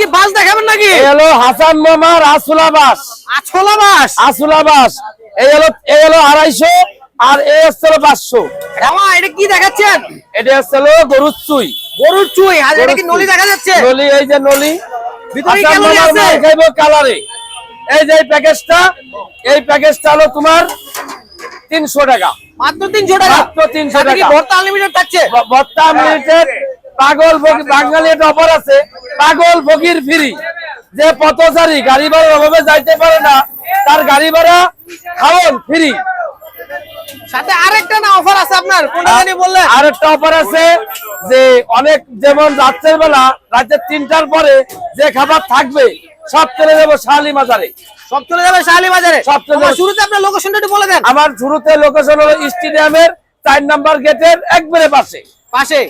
কি বাস দেখাবেন নাকি? এই হলো হাসান মামার আসুলা বাস। আছলা বাস। আসুলা বাস এই হলো 250 আর এই হচ্ছে 500। মামা এটা কি দেখাচ্ছেন? এটা হচ্ছে গরুর চুই। গরুর চুই। আর এটা কি নলি দেখা যাচ্ছে? নলি, এই যে নলি। ভিতরে হাসান ক্যালোরি মামার আছে। মাল খাইবো কালারে। এই যে এই প্যাকেজটা হলো তোমার 300 টাকা। মাত্র 300 টাকা। মাত্র 300 সাথে কি টাকা। ভর্তা আনলিমিটেড থাকছে? ভর্তা আনলিমিটেড। পাগল ভোগী বাঙালি একটা অফার আছে, পাগল ভোগীর ফ্রি। যে পথচারী গাড়ি ভাড়ার অভাবে যাইতে পারে না, তার গাড়ি ভাড়া খাওয়ান ফ্রি। সাথে আরেকটা না অফার আছে আপনার, কোনটা জানি বললেন? আরেকটা অফার আছে যে অনেক, যেমন রাতের বেলা, রাতে 3টার পরে যে খাবার থাকবে সব চলে যাবো শালি বাজারে। সব চলে যাবে শালি বাজারে। সব চলে যাবে। শুরুতে আপনার লোকেশনটা একটু বলে দেন। আমার শুরুতে লোকেশন হলো স্টেডিয়ামের 4 নাম্বার গেটের একবারে পাশে। পাশে।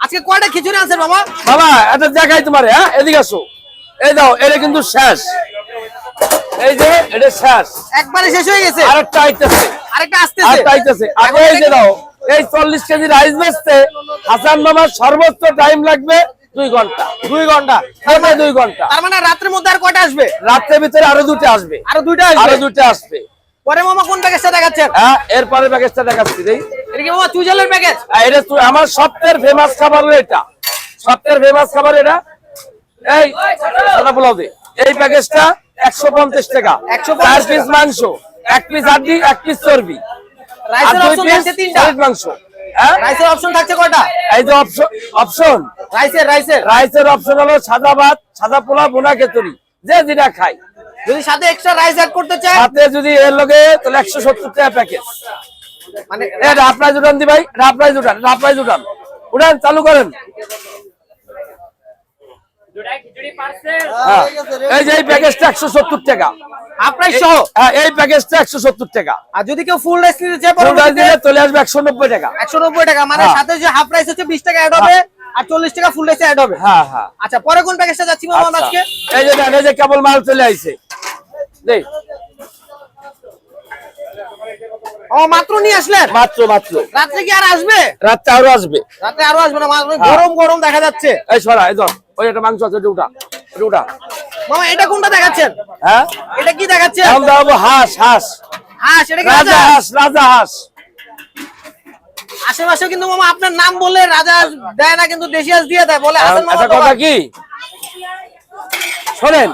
আজকে কয়টা খিচুড়ি আনছেন মামা? বাবা এটা দেখাই তোমারে। হ্যাঁ, এদিকে আসো। এই দাও, এটা কিন্তু শেষ। এই যে এটা শেষ, একবারে শেষ হয়ে গেছে। আরেকটা আইতেছে, আরেকটা আসতেছে। আরেকটা আইতেছে। আগে এই যে দাও, এই 40 কেজি রাইস বেচতে হাসান মামার সর্বোচ্চ টাইম লাগবে 2 ঘন্টা। 2 ঘন্টা। 2 ঘন্টা। তার মানে রাতের মধ্যে আর কয়টা আসবে? রাতের ভিতরে আরো 2টা আসবে। আরো 2টা আসবে। আরো 2টা আসবে। পরে মামা কোন প্যাকেজটা দেখাচ্ছেন? হ্যাঁ, এরপরে প্যাকেজটা দেখাচ্ছি। এটা কি মামা চুইঝালের প্যাকেজ? এটা আমার সবচেয়ে ফেমাস খাবার হলো এটা। সবচেয়ে ফেমাস খাবার এটা। এই সাদা পোলাও দে। এই প্যাকেজটা 150 টাকা। 4 পিস মাংস, 1 পিস হাড্ডি, 1 পিস চর্বি, রাইসের অপশন থাকছে 3টা। সলিড মাংস। হ্যাঁ, রাইসের অপশন থাকছে কয়টা? এই যে অপশন রাইসের অপশন হলো সাদা ভাত, সাদা পোলাও, বোনা খিচুড়ি, যে যেটা খাই। যদি সাথে এক্সট্রা রাইস অ্যাড করতে চায় সাথে যদি এর লগে, তাহলে 170 টাকা প্যাকেজ। মানে এই রাফ রাইস উঠান দি ভাই, রাফ রাইস উঠান, উঠান চালু করেন। হ্যাঁ, এই যে এই প্যাকেজটা 170 টাকা। আপনার সহ। হ্যাঁ, এই প্যাকেজটা 170 টাকা। আর যদি কেউ ফুল রাইস নিতে চায় ফুল রাইস দিলে চলে আসবে 190 টাকা। 190 টাকা। মানে হ্যাঁ। সাথে যে হাফ রাইস হচ্ছে 20 টাকা অ্যাড হবে আর 40 টাকা ফুল রাইস অ্যাড হবে। হ্যাঁ হ্যাঁ। আচ্ছা, পরে কোন প্যাকেজটা যাচ্ছি মামা আচ্ছা। আজকে? এই যে দেন, এই যে কেবল মাল চলে আইছে। দেই। ও মাত্র নিয়ে আসলেন? মাত্র। রাতে কি আর আসবে? রাতে আরো আসবে। রাতে আরো আসবে না? গরম গরম দেখা যাচ্ছে। এই সরা, এই ধর, ওই একটা মাংস আছে, ওটা উঠা। মামা এটা কোনটা দেখাচ্ছেন? হ্যাঁ, এটা কি দেখাচ্ছেন? এখন দাও হাঁস। হাঁস। এটা কি রাজা হাঁস, রাজা হাঁস। আশেপাশে কিন্তু মামা আপনার নাম বললে রাজা হাঁস দেয় না, কিন্তু দেশি হাঁস দিয়ে দেয়, বলে হাসান মামা। একটা কথা কি শোনেন,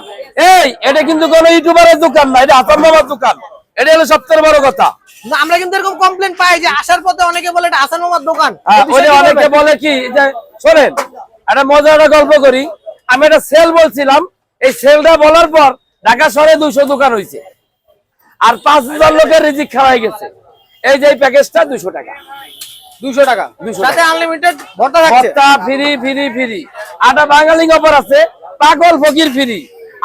এটা কিন্তু কোন ইউটিউবারের দোকান না, এটা হাসান মামার দোকান। এটা হলো সবচেয়ে বড় কথা। না, আমরা কিন্তু এরকম কমপ্লেন পাই যে আসার পথে অনেকে বলে এটা হাসান মামার দোকান। অনেকে বলে কি যে, শোনেন একটা মজার গল্প করি। আমি একটা সেল বলছিলাম, এই সেলটা বলার পর ঢাকা শহরে 200 দোকান হয়েছে, আর 5000 লোকের রিজিক খাওয়াই গেছে। এই যে এই প্যাকেজটা 200 টাকা। 200 টাকা। 200 সাথে টাকা। আনলিমিটেড ভর্তা থাকছে। ভর্তা ফ্রি। আটা বাঙালি অফার আছে, পাগল ফকির ফ্রি।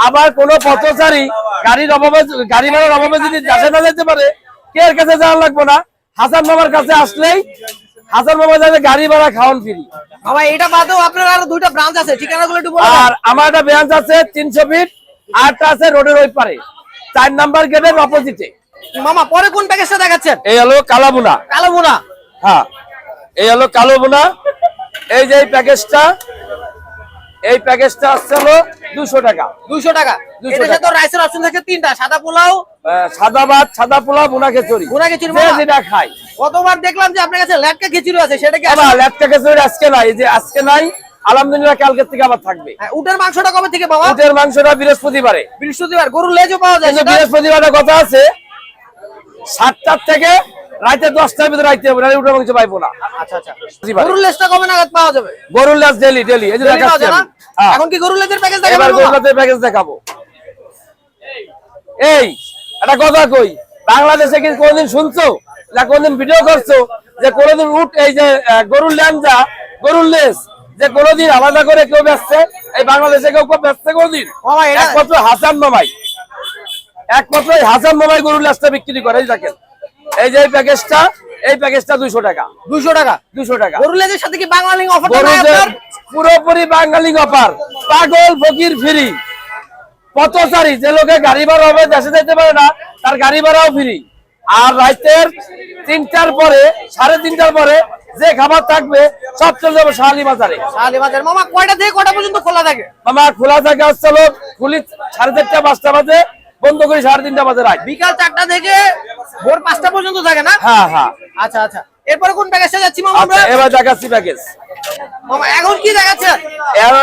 আবার কোন পথচারী গাড়ি ভাড়ার অভাবে যদি যাতে না যেতে পারে, কে এর কাছে যাওয়া লাগবে না, হাসান মামার কাছে আসলেই হাসান মামা যাতে গাড়ি ভাড়া খাওয়ান ফ্রি। মামা এটা বাদেও আপনার আরো 2টা ব্রাঞ্চ আছে, ঠিকানাগুলো একটু বলুন। আর আমার একটা ব্রাঞ্চ আছে 300 ফিট, আরটা আছে রোডের ওই পারে 4 নাম্বার গেটের অপোজিটে। মামা পরে কোন প্যাকেজটা দেখাচ্ছেন? এই হলো কালো বোনা। হ্যাঁ, এই হলো কালো বোনা। এই যে এই প্যাকেজটা আসছে হলো 200 টাকা। 200 টাকা। এটার সাথে রাইসের অপশন থাকে 3টা, সাদা পোলাও, সাদা ভাত, সাদা পোলাও, বোনা খিচুড়ি। যে যেটা খাই। কতবার দেখলাম যে আপনার কাছে লেটকা খিচুড়ি আছে, সেটা কি আবার লেটকা খিচুড়ি আজকে নাই, যে আজকে নাই, আলহামদুলিল্লাহ কালকে থেকে আবার থাকবে। উটের মাংসটা কবে থেকে বাবা? উটের মাংসটা বৃহস্পতিবারে। গরুর লেজও পাওয়া যায়? বৃহস্পতিবারে কথা আছে 7টার থেকে রাতে 10টার ভিতরে রাইতে হবে, নাহলে উটের মাংস পাইবো না। আচ্ছা। গরুর লেজটা কবে নাগাদ পাওয়া যাবে? গরুর লেজ ডেলি। এই যে দেখাচ্ছি আমি। এখন কি গরুর লেজের প্যাকেজ দেখাবো? এবার গরুর লেজের প্যাকেজ দেখাবো। এই একটা কথা কই, বাংলাদেশে কি কোনদিন শুনছো না কোনদিন ভিডিও করছো যে কোনদিন উট, এই যে গরুর ল্যাঞ্জা, গরুর লেজ, যে কোনদিন আলাদা করে কেউ বেচছে? এই বাংলাদেশে কেউ বেচছে কোনদিন? একমাত্র হাসান মামাই, হাসান মামাই গরুর লেজটা বিক্রি করে। এই দেখেন, এই যে এই প্যাকেজটা 200 টাকা। 200 টাকা। গরুর লেজের সাথে কি বাঙালি অফার? পুরোপুরি বাঙালি অফার, পাগল ফকির ফ্রি। পথচারী যে লোকে গাড়ি ভাড়া হবে, দেশে যেতে পারে না, তার গাড়ি ভাড়াও ফ্রি। আর রাতের 3টার পরে, 3:30টার পরে যে খাবার থাকবে সব চলে যাবে শাহালি বাজারে। শাহালি বাজার। মামা কয়টা থেকে কয়টা পর্যন্ত খোলা থাকে? আমার খোলা থাকে হচ্ছে হলো খুলি 4:30 5টা বাজে, বন্ধ করি 3:30 বাজে রাত। বিকাল 4টা থেকে ভোর 5টা পর্যন্ত থাকে না? হ্যাঁ হ্যাঁ। আচ্ছা আচ্ছা, এরপরে কোন প্যাকেজটা যাচ্ছি মামা আমরা? আচ্ছা, এবার দেখাচ্ছি প্যাকেজ। মামা এখন কি দেখাচ্ছে? এটা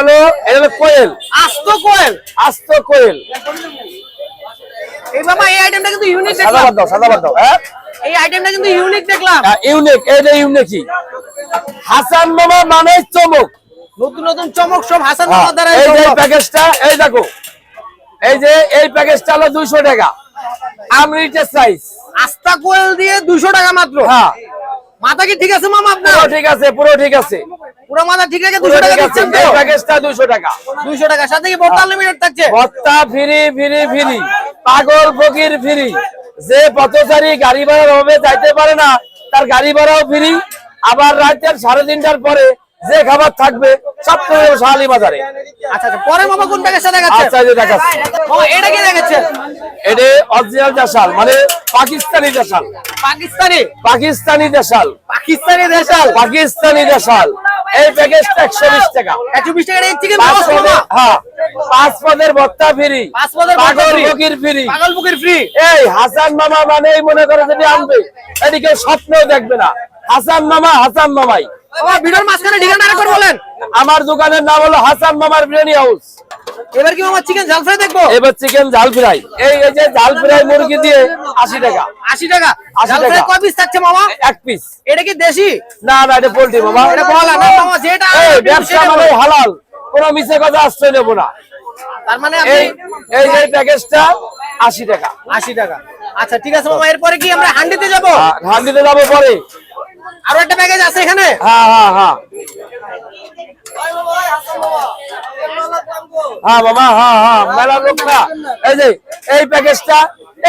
হলো কোয়েল, আস্ত কোয়েল। আস্ত কোয়েল। এই মামা এই আইটেমটা কিন্তু ইউনিক সাদা দেখলাম। বাদ দাও, সাদা বাদ দাও। হ্যাঁ এই আইটেমটা কিন্তু ইউনিক দেখলাম। ইউনিক, এটা ইউনিকই। হাসান মামা মানে চমক। নতুন নতুন চমক সব হাসান হ্যাঁ, মামার দ্বারা এই যে সম্ভব। প্যাকেজটা, এই দেখো, এই যে এই প্যাকেজটা হলো 200 টাকা আনলিমিটেড সাইজ। আস্তা কোয়েল দিয়ে 200 টাকা মাত্র। হ্যাঁ, মাথা কি ঠিক আছে মামা আপনার? পুরো ঠিক আছে, পুরো ঠিক আছে, পুরো মাথা ঠিক রেখে পুরো 200 টাকা ঠিক আছে। দিচ্ছেন তো? এই প্যাকেজটা 200 টাকা। 200 টাকা সাথে কি ভর্তা আনলিমিটেড থাকছে? ভত্তা ফ্রি ফ্রি ফ্রি, পাগল ফকির ফ্রি। যে পথচারী গাড়ি ভাড়ার অভাবে যাইতে পারে না তার গাড়ি ভাড়াও ফ্রি। আবার রাতের 3:30টার পরে যে খাবার থাকবে সব চলে যাবে শাহালি বাজারে। আচ্ছা আচ্ছা, পরে মামা কোন প্যাকেজটা দেখাচ্ছে? আচ্ছা, এই যে দেখাচ্ছি। মামা এটা কি দেখাচ্ছে? এটা অরিজিনাল দেশাল, মানে পাকিস্তানি দেশাল। পাকিস্তানি। পাকিস্তানি দেশাল, পাকিস্তানি দেশাল। পাকিস্তানি দেশাল। এই প্যাকেজটা 120 টাকা। 120 টাকা এই চিকেন 5 মামা। পদের, হ্যাঁ 5 পদের ভত্তা ফ্রি, 5 পদের ভর্তা পাগল free। ফকির ফ্রি। পাগল বুকের ফ্রি। এই হাসান মামা মানেই মনে করে যদি আনবে এদিকে স্বপ্নেও দেখবে না। হাসান মামা, হাসান মামাই। মামা ভিডিওর মাঝখানে ঠিকানা আরেকবার বলেন। আমার দোকানের নাম হলো হাসান মামার বিরিয়ানি হাউস। এবার কি মামা চিকেন ঝাল ফ্রাই দেখবো? এবার চিকেন ঝাল ফ্রাই, এই যে ঝাল ফ্রাই মুরগি দিয়ে 80 টাকা। 80 টাকা। 80 ঝাল টাকা। ফ্রাই কয় পিস থাকছে মামা? 1 পিস। এটা কি দেশি? না না, এটা পোল্ট্রি মামা। এটা বলা না মামা, যেটা এই আপনি ব্যবসা সেটা মানে বলেন। হালাল, কোনো মিছে কথা আশ্রয় নেব না। তার মানে এই আপনি এই যে প্যাকেজটা 80 টাকা। 80 টাকা। আচ্ছা ঠিক আছে মামা, এরপরে কি আমরা হান্ডিতে যাব? হান্ডিতে যাবো পরে। আরো একটা প্যাকেজ আছে এখানে। হ্যাঁ হ্যাঁ হ্যাঁ হ্যাঁ মামা, হ্যাঁ হ্যাঁ, মেলা লোক না। এই যে এই প্যাকেজটা,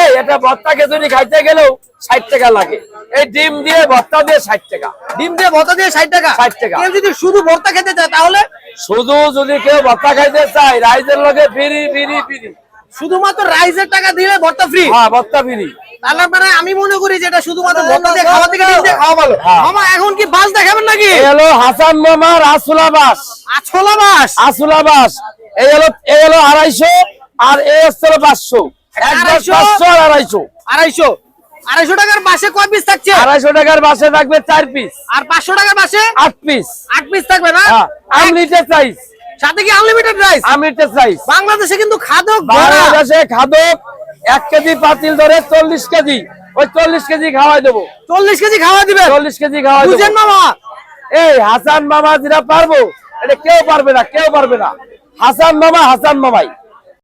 এই একটা ভর্তা খেজুরি খাইতে গেলেও 60 টাকা লাগে। এই ডিম দিয়ে ভর্তা দিয়ে 60 টাকা। ডিম দিয়ে ভর্তা দিয়ে 60 টাকা। 60 টাকা। কেউ যদি শুধু ভর্তা খেতে চায় তাহলে? শুধু যদি কেউ ভর্তা খাইতে চায় রাইজের লগে ফ্রি ফ্রি ফ্রি। শুধুমাত্র রাইসের টাকা দিলে ভর্তা ফ্রি। হ্যাঁ, ভর্তা ফ্রি। তাহলে মানে আমি মনে করি যে এটা শুধুমাত্র ভর্তা দিয়ে খাওয়া থেকে ডিম দিয়ে খাওয়া ভালো। হ্যাঁ। মামা এখন কি বাস দেখাবেন নাকি? এই হলো হাসান মামার আসুলা বাস। আছলা বাস। আসুলা বাস। এই হলো 250 আর এই হচ্ছে 500। এক বাস 500 আর 250। 250 টাকার বাসে কয় পিস থাকছে? 250 টাকার বাসে থাকবে 4 পিস। আর 500 টাকার বাসে 8 পিস। 8 পিস থাকবে না? হ্যাঁ, আনলিমিটেড সাইজ। সাথে কি আনলিমিটেড রাইস? Unlimited size. বাংলাদেশে কিন্তু খাদক ভরা। বাংলাদেশে খাদক 1 কেজি পাতিল ধরে 40 কেজি, ওই 40 কেজি খাওয়াই দেবো। 40 কেজি খাওয়া দিবেন? 40 কেজি খাওয়াই দেবো। বুঝেন মামা? এই হাসান মামা যেটা পারবো এটা কেউ পারবে না, কেউ পারবে না। হাসান মামা, হাসান মামাই।